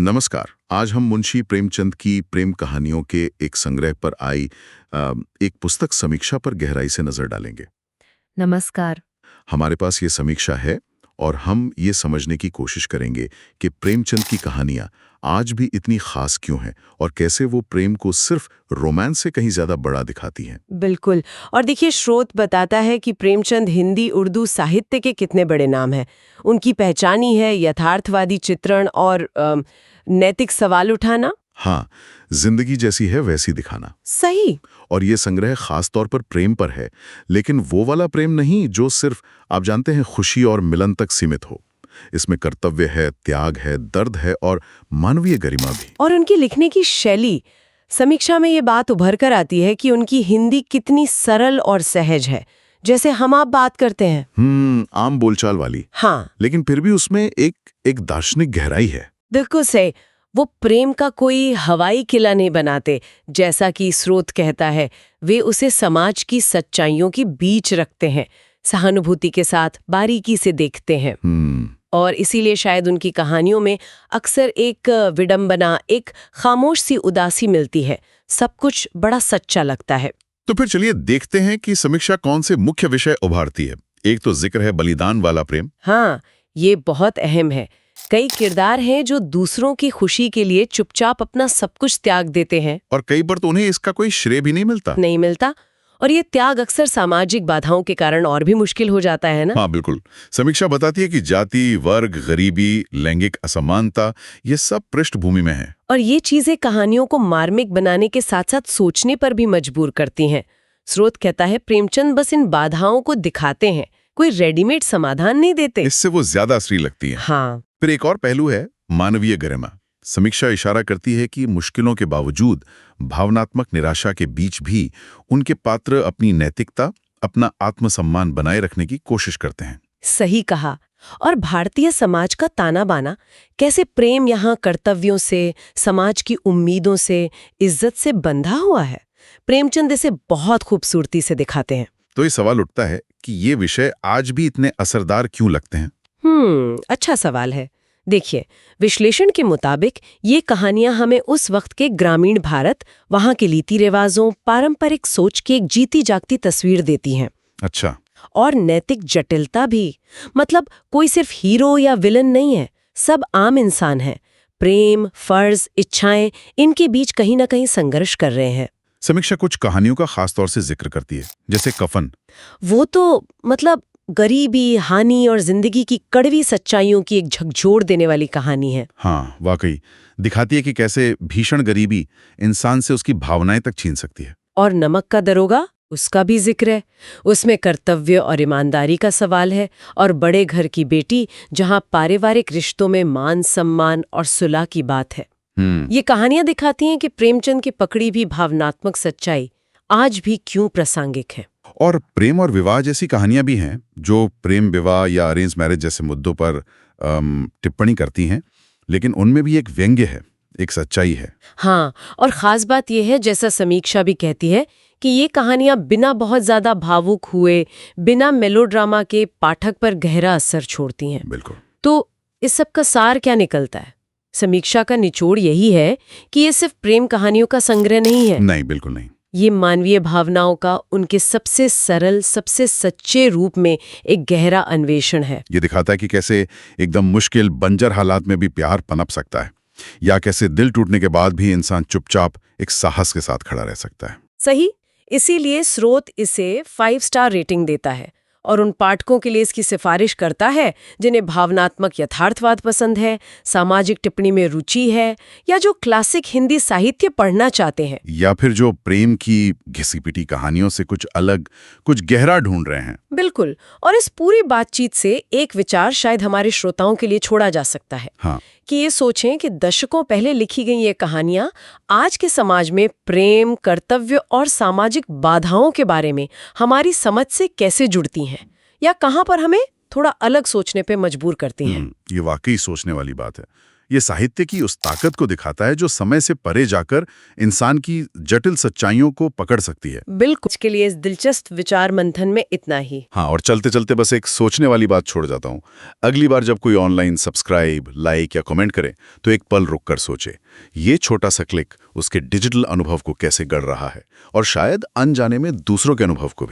नमस्कार। आज हम मुंशी प्रेमचंद की प्रेम कहानियों के एक संग्रह पर आई एक पुस्तक समीक्षा पर गहराई से नजर डालेंगे। नमस्कार। हमारे पास ये समीक्षा है और हम ये समझने की कोशिश करेंगे कि प्रेमचंद की कहानियां आज भी इतनी खास क्यों हैं और कैसे वो प्रेम को सिर्फ रोमांस से कहीं ज्यादा बड़ा दिखाती हैं। बिल्कुल। और देखिए, स्रोत बताता है कि प्रेमचंद हिंदी उर्दू साहित्य के कितने बड़े नाम हैं। उनकी पहचान ही है यथार्थवादी चित्रण और नैतिक सवाल उठाना। हाँ, जिंदगी जैसी है वैसी दिखाना। सही। और ये संग्रह खास तौर पर प्रेम पर है, लेकिन वो वाला प्रेम नहीं जो सिर्फ आप जानते हैं खुशी और मिलन तक सीमित हो। इसमें कर्तव्य है, त्याग है, दर्द है और मानवीय गरिमा भी। और उनकी लिखने की शैली, समीक्षा में ये बात उभर कर आती है कि उनकी हिंदी कितनी सरल और सहज है, जैसे हम आप बात करते हैं। आम बोलचाल वाली। हाँ, लेकिन फिर भी उसमें एक दार्शनिक गहराई है। बिल्कुल सही। वो प्रेम का कोई हवाई किला नहीं बनाते, जैसा कि स्रोत कहता है। वे उसे समाज की सच्चाइयों के बीच रखते हैं, सहानुभूति के साथ बारीकी से देखते हैं। और इसीलिए शायद उनकी कहानियों में अक्सर एक विडंबना, एक खामोश सी उदासी मिलती है। सब कुछ बड़ा सच्चा लगता है। तो फिर चलिए देखते हैं कि समीक्षा कौन से मुख्य विषय उभारती है। एक तो जिक्र है बलिदान वाला प्रेम। हाँ, ये बहुत अहम है। कई किरदार हैं जो दूसरों की खुशी के लिए चुपचाप अपना सब कुछ त्याग देते हैं, और कई बार तो उन्हें इसका कोई श्रेय भी नहीं मिलता। और ये त्याग अक्सर सामाजिक बाधाओं के कारण और भी मुश्किल हो जाता है ना। हाँ बिल्कुल। समीक्षा बताती है कि जाति, वर्ग, गरीबी, लैंगिक असमानता ये सब पृष्ठभूमि में है। और ये चीजें कहानियों को मार्मिक बनाने के साथ साथ सोचने पर भी मजबूर करती हैं। स्रोत कहता है प्रेमचंद बस इन बाधाओं को दिखाते हैं, कोई रेडीमेड समाधान नहीं देते। इससे वो ज्यादा असली लगती है। हाँ। फिर एक और पहलू है मानवीय गरिमा। समीक्षा इशारा करती है कि मुश्किलों के बावजूद, भावनात्मक निराशा के बीच भी उनके पात्र अपनी नैतिकता, अपना आत्मसम्मान बनाए रखने की कोशिश करते हैं। सही कहा। और भारतीय समाज का ताना बाना, कैसे प्रेम यहाँ कर्तव्यों से, समाज की उम्मीदों से, इज्जत से बंधा हुआ है, प्रेमचंद इसे बहुत खूबसूरती से दिखाते हैं। तो ये सवाल उठता है कि ये विषय आज भी इतने असरदार क्यों लगते हैं? अच्छा सवाल है। देखिए, विश्लेषण के मुताबिक ये कहानियां हमें उस वक्त के ग्रामीण भारत, वहां के रीति रिवाजों, पारंपरिक सोच की एक जीती जागती तस्वीर देती हैं। अच्छा। और नैतिक जटिलता भी, मतलब कोई सिर्फ हीरो या विलन नहीं है, सब आम इंसान हैं। प्रेम, फर्ज, इच्छाएं, इनके बीच कहीं ना कहीं संघर्ष कर रहे हैं। समीक्षा कुछ कहानियों का खास तौर से जिक्र करती है, जैसे कफन। वो तो मतलब गरीबी, हानि और जिंदगी की कड़वी सच्चाइयों की एक झकझोर देने वाली कहानी है। हाँ वाकई, दिखाती है कि कैसे भीषण गरीबी इंसान से उसकी भावनाएं तक छीन सकती है। और नमक का दरोगा, उसका भी जिक्र है। उसमें कर्तव्य और ईमानदारी का सवाल है। और बड़े घर की बेटी, जहां पारिवारिक रिश्तों में मान सम्मान और सुलह की बात है। ये कहानियां दिखाती हैं कि प्रेमचंद की पकड़ी भी भावनात्मक सच्चाई आज भी क्यों प्रासंगिक है। और प्रेम और विवाह जैसी कहानियां भी हैं जो प्रेम विवाह या अरेंज मैरिज जैसे मुद्दों पर टिप्पणी करती हैं, लेकिन उनमें भी एक व्यंग्य है, एक सच्चाई है। हाँ, और खास बात यह है, जैसा समीक्षा भी कहती है, कि ये कहानियां बिना बहुत ज्यादा भावुक हुए, बिना मेलोड्रामा के पाठक पर गहरा असर छोड़ती हैं। बिल्कुल। तो इस सब का सार क्या निकलता है? समीक्षा का निचोड़ यही है कि ये सिर्फ प्रेम कहानियों का संग्रह नहीं है। नहीं, बिल्कुल नहीं। ये मानवीय भावनाओं का उनके सबसे सरल, सबसे सच्चे रूप में एक गहरा अन्वेषण है। ये दिखाता है कि कैसे एकदम मुश्किल, बंजर हालात में भी प्यार पनप सकता है, या कैसे दिल टूटने के बाद भी इंसान चुपचाप एक साहस के साथ खड़ा रह सकता है। सही। इसीलिए स्रोत इसे 5 स्टार रेटिंग देता है और उन पाठकों के लिए इसकी सिफारिश करता है जिन्हें भावनात्मक यथार्थवाद पसंद है, सामाजिक टिप्पणी में रुचि है, या जो क्लासिक हिंदी साहित्य पढ़ना चाहते हैं, या फिर जो प्रेम की घिसी-पिटी कहानियों से कुछ अलग, कुछ गहरा ढूंढ रहे हैं। बिल्कुल। और इस पूरी बातचीत से एक विचार शायद हमारे श्रोताओं के लिए छोड़ा जा सकता है। हाँ। कि ये सोचें कि दशकों पहले लिखी गई ये कहानियां आज के समाज में प्रेम, कर्तव्य और सामाजिक बाधाओं के बारे में हमारी समझ से कैसे जुड़ती हैं, या कहां पर हमें थोड़ा अलग सोचने पे मजबूर करती हैं। ये वाकई सोचने वाली बात है, ये साहित्य की उस ताकत को दिखाता है जो समय से परे जाकर इंसान की जटिल सच्चाइयों को पकड़ सकती है। बिल्कुल। के लिए इस दिलचस्प विचार मंथन में इतना ही। हाँ, और चलते चलते बस एक सोचने वाली बात छोड़ जाता हूँ। अगली बार जब कोई ऑनलाइन सब्सक्राइब, लाइक या कमेंट करे तो एक पल रुक कर सोचे, ये छोटा सा क्लिक उसके डिजिटल अनुभव को कैसे गढ़ रहा है, और शायद अनजाने में दूसरों के अनुभव को भी।